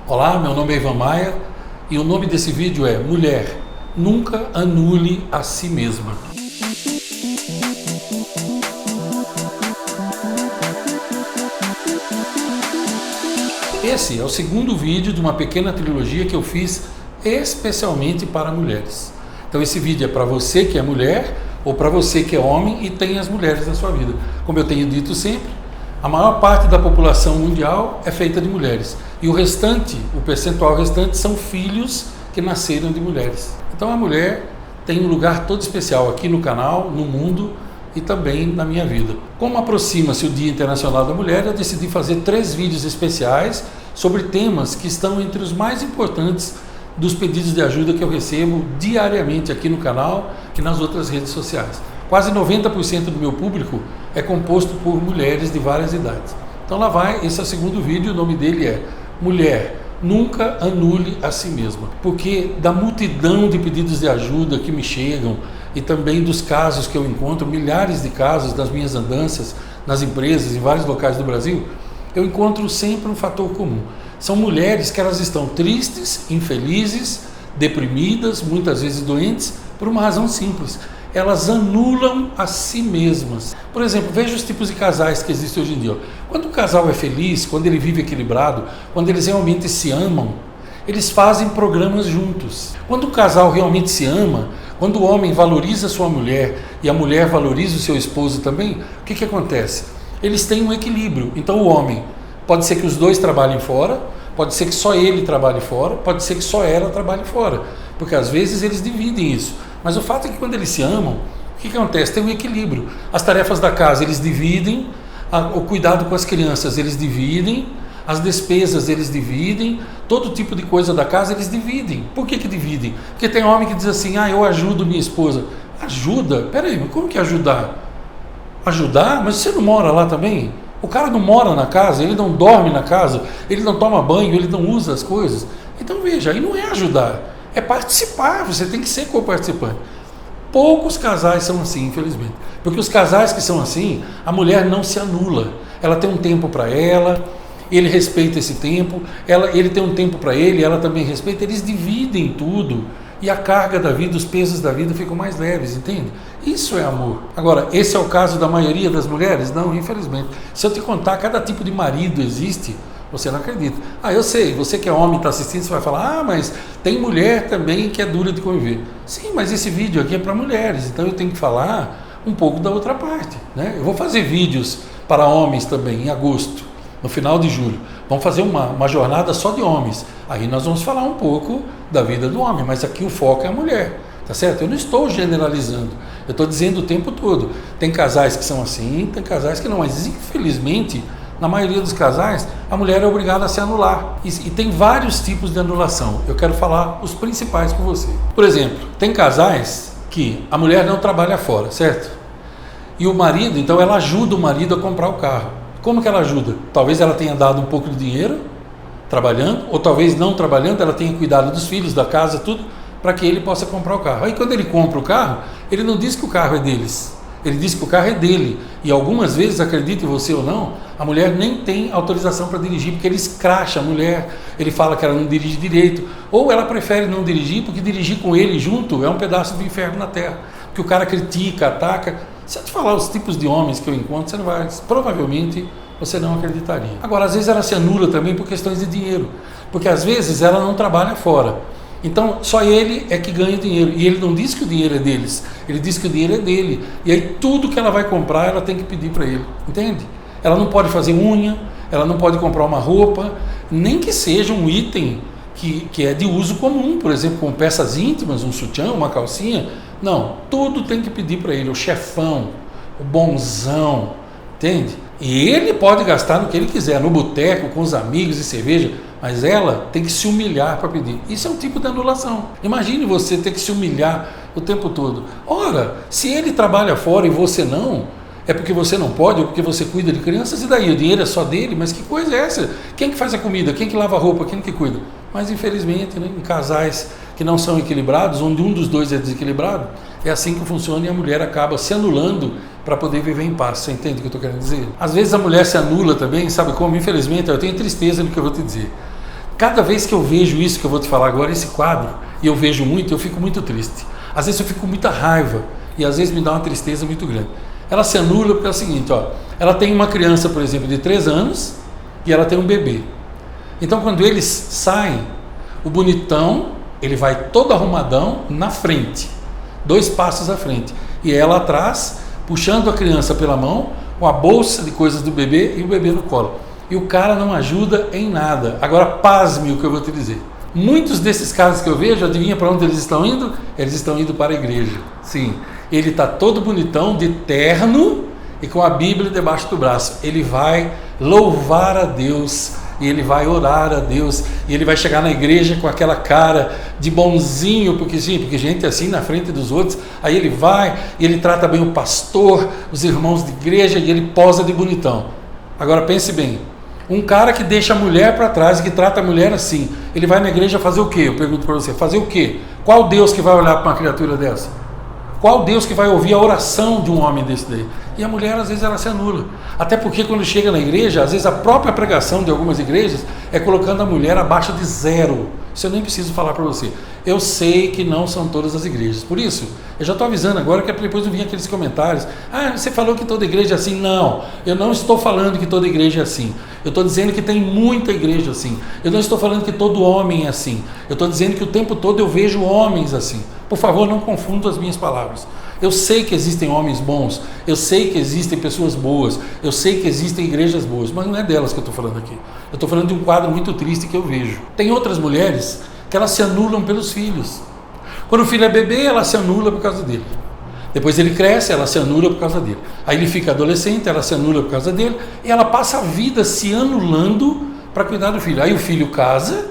Olá, meu nome é Ivan Maia e o nome desse vídeo é Mulher, nunca anule a si mesma. Esse é o segundo vídeo de uma pequena trilogia que eu fiz especialmente para mulheres. Então esse vídeo é para você que é mulher ou para você que é homem e tem as mulheres na sua vida. Como eu tenho dito sempre, a maior parte da população mundial é feita de mulheres. E o restante, o percentual restante, são filhos que nasceram de mulheres. Então a mulher tem um lugar todo especial aqui no canal, no mundo e também na minha vida. Como aproxima-se o Dia Internacional da Mulher, eu decidi fazer 3 vídeos especiais sobre temas que estão entre os mais importantes dos pedidos de ajuda que eu recebo diariamente aqui no canal e nas outras redes sociais. Quase 90% do meu público é composto por mulheres de várias idades. Então lá vai, esse é o segundo vídeo, o nome dele é Mulher, nunca anule a si mesma. Porque da multidão de pedidos de ajuda que me chegam e também dos casos que eu encontro, milhares de casos das minhas andanças nas empresas, em vários locais do Brasil, eu encontro sempre um fator comum. São mulheres que elas estão tristes, infelizes, deprimidas, muitas vezes doentes, por uma razão simples. Elas anulam a si mesmas. Por exemplo, veja os tipos de casais que existem hoje em dia. Quando um casal é feliz, quando ele vive equilibrado, quando eles realmente se amam, eles fazem programas juntos. Quando um casal realmente se ama, quando o homem valoriza a sua mulher e a mulher valoriza o seu esposo também, o que acontece? Eles têm um equilíbrio. Então o homem, pode ser que os dois trabalhem fora, pode ser que só ele trabalhe fora, pode ser que só ela trabalhe fora, porque às vezes eles dividem isso. Mas o fato é que quando eles se amam, o que acontece? Tem um equilíbrio. As tarefas da casa eles dividem, o cuidado com as crianças eles dividem, as despesas eles dividem, todo tipo de coisa da casa eles dividem. Por que dividem? Porque tem homem que diz assim, eu ajudo minha esposa. Ajuda? Peraí, mas como que ajudar? Ajudar? Mas você não mora lá também? O cara não mora na casa, ele não dorme na casa, ele não toma banho, ele não usa as coisas. Então veja, aí não é ajudar, é participar, você tem que ser co-participante. Poucos casais são assim, infelizmente. Porque os casais que são assim, a mulher não se anula. Ela tem um tempo para ela, ele respeita esse tempo, ele tem um tempo para ele, ela também respeita, eles dividem tudo. E a carga da vida, os pesos da vida ficam mais leves, entende? Isso é amor. Agora, esse é o caso da maioria das mulheres? Não, infelizmente. Se eu te contar, cada tipo de marido existe, você não acredita. Eu sei, você que é homem e está assistindo, você vai falar, mas tem mulher também que é dura de conviver. Sim, mas esse vídeo aqui é para mulheres, então eu tenho que falar um pouco da outra parte, né? Eu vou fazer vídeos para homens também, em agosto, no final de julho. Vamos fazer uma jornada só de homens. Aí nós vamos falar um pouco da vida do homem, mas aqui o foco é a mulher, tá certo? Eu não estou generalizando, eu estou dizendo o tempo todo. Tem casais que são assim, tem casais que não, mas infelizmente, na maioria dos casais, a mulher é obrigada a se anular. E tem vários tipos de anulação. Eu quero falar os principais com você. Por exemplo, tem casais que a mulher não trabalha fora, certo? E o marido, então ela ajuda o marido a comprar o carro. Como que ela ajuda? Talvez ela tenha dado um pouco de dinheiro trabalhando, ou talvez não trabalhando, ela tenha cuidado dos filhos, da casa, tudo, para que ele possa comprar o carro. Aí quando ele compra o carro, ele não diz que o carro é deles, ele diz que o carro é dele. E algumas vezes, acredite você ou não, a mulher nem tem autorização para dirigir, porque ele escracha a mulher, ele fala que ela não dirige direito, ou ela prefere não dirigir, porque dirigir com ele junto é um pedaço do inferno na terra, porque o cara critica, ataca. Se eu te falar os tipos de homens que eu encontro, você não vai, provavelmente você não acreditaria. Agora, às vezes ela se anula também por questões de dinheiro, porque às vezes ela não trabalha fora, então só ele é que ganha dinheiro, e ele não diz que o dinheiro é deles, ele diz que o dinheiro é dele, e aí tudo que ela vai comprar, ela tem que pedir para ele, entende? Ela não pode fazer unha, ela não pode comprar uma roupa, nem que seja um item que é de uso comum, por exemplo, com peças íntimas, um sutiã, uma calcinha. Não, tudo tem que pedir para ele, o chefão, o bonzão, entende? E ele pode gastar no que ele quiser, no boteco, com os amigos e cerveja, mas ela tem que se humilhar para pedir. Isso é um tipo de anulação. Imagine você ter que se humilhar o tempo todo. Ora, se ele trabalha fora e você não, é porque você não pode, ou porque você cuida de crianças, e daí? O dinheiro é só dele, mas que coisa é essa? Quem que faz a comida? Quem que lava a roupa? Quem que cuida? Mas infelizmente, né, em casais que não são equilibrados, onde um dos dois é desequilibrado, é assim que funciona e a mulher acaba se anulando para poder viver em paz. Você entende o que eu estou querendo dizer? Às vezes a mulher se anula também, sabe como? Infelizmente, eu tenho tristeza no que eu vou te dizer. Cada vez que eu vejo isso que eu vou te falar agora, esse quadro, e eu vejo muito, eu fico muito triste. Às vezes eu fico com muita raiva e às vezes me dá uma tristeza muito grande. Ela se anula porque é o seguinte, ó, ela tem uma criança, por exemplo, de 3 anos e ela tem um bebê. Então quando eles saem, o bonitão, ele vai todo arrumadão na frente, 2 passos à frente, e ela atrás, puxando a criança pela mão, com a bolsa de coisas do bebê e o bebê no colo. E o cara não ajuda em nada. Agora pasme o que eu vou te dizer. Muitos desses casos que eu vejo, adivinha para onde eles estão indo? Eles estão indo para a igreja. Sim, ele está todo bonitão, de terno e com a Bíblia debaixo do braço. Ele vai louvar a Deus e ele vai orar a Deus e ele vai chegar na igreja com aquela cara de bonzinho, porque gente assim na frente dos outros. Aí ele vai e ele trata bem o pastor, os irmãos de igreja e ele posa de bonitão. Agora pense bem, um cara que deixa a mulher para trás e que trata a mulher assim, ele vai na igreja fazer o quê? Eu pergunto para você, fazer o quê? Qual Deus que vai olhar para uma criatura dessa? Qual Deus que vai ouvir a oração de um homem desse daí? E a mulher às vezes ela se anula, até porque quando chega na igreja, às vezes a própria pregação de algumas igrejas é colocando a mulher abaixo de 0. Isso eu nem preciso falar para você. Eu sei que não são todas as igrejas, por isso eu já estou avisando agora que depois não vinha aqueles comentários, você falou que toda igreja é assim. Não, eu não estou falando que toda igreja é assim, eu estou dizendo que tem muita igreja assim. Eu não estou falando que todo homem é assim, eu estou dizendo que o tempo todo eu vejo homens assim. Por favor, não confunda as minhas palavras. Eu sei que existem homens bons, eu sei que existem pessoas boas, eu sei que existem igrejas boas, mas não é delas que eu estou falando aqui. Eu estou falando de um quadro muito triste que eu vejo. Tem outras mulheres que elas se anulam pelos filhos. Quando o filho é bebê, ela se anula por causa dele. Depois ele cresce, ela se anula por causa dele. Aí ele fica adolescente, ela se anula por causa dele, e ela passa a vida se anulando para cuidar do filho. Aí o filho casa,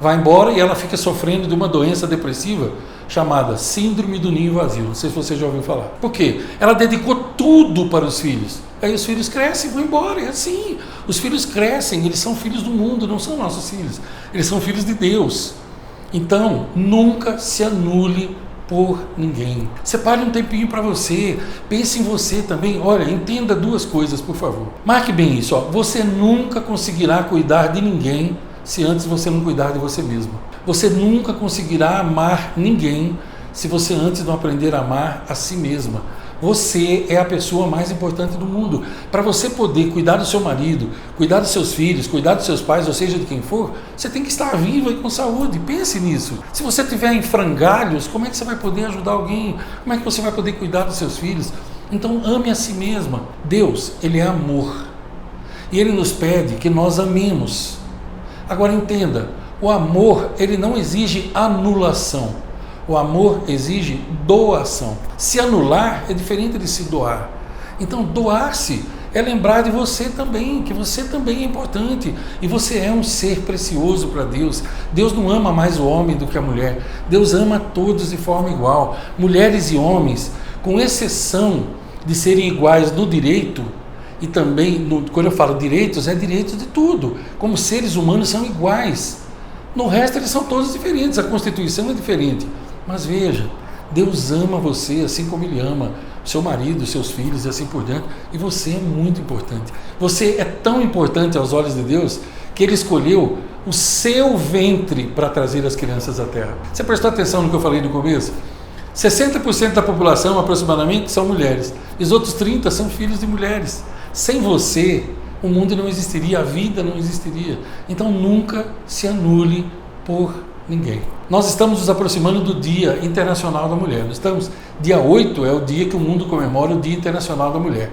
vai embora e ela fica sofrendo de uma doença depressiva chamada síndrome do ninho vazio. Não sei se você já ouviu falar. Por quê? Ela dedicou tudo para os filhos. Aí os filhos crescem e vão embora. É assim. Os filhos crescem, eles são filhos do mundo, não são nossos filhos. Eles são filhos de Deus. Então, nunca se anule por ninguém. Separe um tempinho para você. Pense em você também. Olha, entenda 2 coisas, por favor. Marque bem isso. Você nunca conseguirá cuidar de ninguém se antes você não cuidar de você mesmo. Você nunca conseguirá amar ninguém se você antes não aprender a amar a si mesma. Você é a pessoa mais importante do mundo. Para você poder cuidar do seu marido, cuidar dos seus filhos, cuidar dos seus pais, ou seja, de quem for, você tem que estar viva e com saúde. Pense nisso. Se você estiver em frangalhos, como é que você vai poder ajudar alguém? Como é que você vai poder cuidar dos seus filhos? Então ame a si mesma. Deus, Ele é amor. E Ele nos pede que nós amemos. Agora entenda, o amor, ele não exige anulação. O amor exige doação. Se anular é diferente de se doar. Então doar-se é lembrar de você também, que você também é importante. E você é um ser precioso para Deus. Deus não ama mais o homem do que a mulher. Deus ama todos de forma igual. Mulheres e homens, com exceção de serem iguais no direito, e também, quando eu falo direitos, é direitos de tudo. Como seres humanos são iguais. No resto eles são todos diferentes, a Constituição é diferente. Mas veja, Deus ama você assim como Ele ama seu marido, seus filhos e assim por diante. E você é muito importante. Você é tão importante aos olhos de Deus que Ele escolheu o seu ventre para trazer as crianças à Terra. Você prestou atenção no que eu falei no começo? 60% da população aproximadamente são mulheres. E os outros 30% são filhos de mulheres. Sem você, o mundo não existiria, a vida não existiria. Então nunca se anule por ninguém. Nós estamos nos aproximando do Dia Internacional da Mulher. Dia 8 é o dia que o mundo comemora o Dia Internacional da Mulher.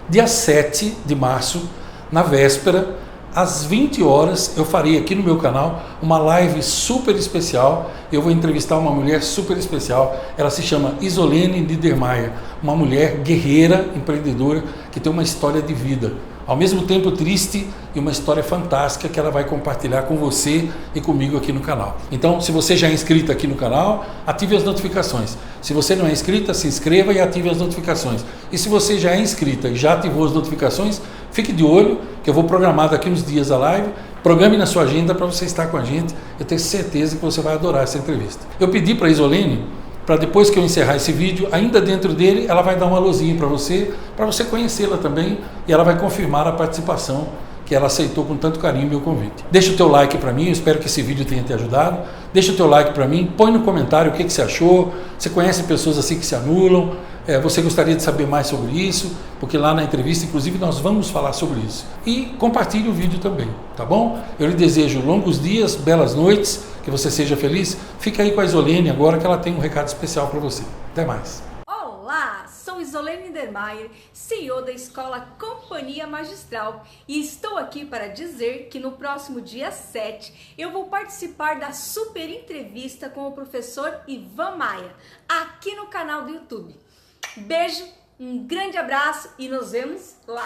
Dia 7 de março, na véspera, às 20 horas, eu farei aqui no meu canal uma live super especial. Eu vou entrevistar uma mulher super especial. Ela se chama Isolene Niedermayer, uma mulher guerreira, empreendedora, que tem uma história de vida, ao mesmo tempo triste, e uma história fantástica que ela vai compartilhar com você e comigo aqui no canal. Então, se você já é inscrito aqui no canal, ative as notificações. Se você não é inscrita, se inscreva e ative as notificações. E se você já é inscrita e já ativou as notificações, fique de olho, que eu vou programar daqui uns dias a live. Programe na sua agenda para você estar com a gente. Eu tenho certeza que você vai adorar essa entrevista. Eu pedi para a Isolene, para depois que eu encerrar esse vídeo, ainda dentro dele, ela vai dar um alôzinho para você conhecê-la também, e ela vai confirmar a participação que ela aceitou com tanto carinho o meu convite. Deixa o teu like para mim, eu espero que esse vídeo tenha te ajudado. Deixa o teu like para mim, põe no comentário o que você achou. Você conhece pessoas assim que se anulam? Você gostaria de saber mais sobre isso? Porque lá na entrevista, inclusive, nós vamos falar sobre isso. E compartilhe o vídeo também, tá bom? Eu lhe desejo longos dias, belas noites, que você seja feliz. Fica aí com a Isolene agora, que ela tem um recado especial para você. Até mais. Olá, sou Isolene Niedermayer, CEO da Escola Companhia Magistral, e estou aqui para dizer que no próximo dia 7 eu vou participar da super entrevista com o professor Ivan Maia, aqui no canal do YouTube. Beijo, um grande abraço e nos vemos lá!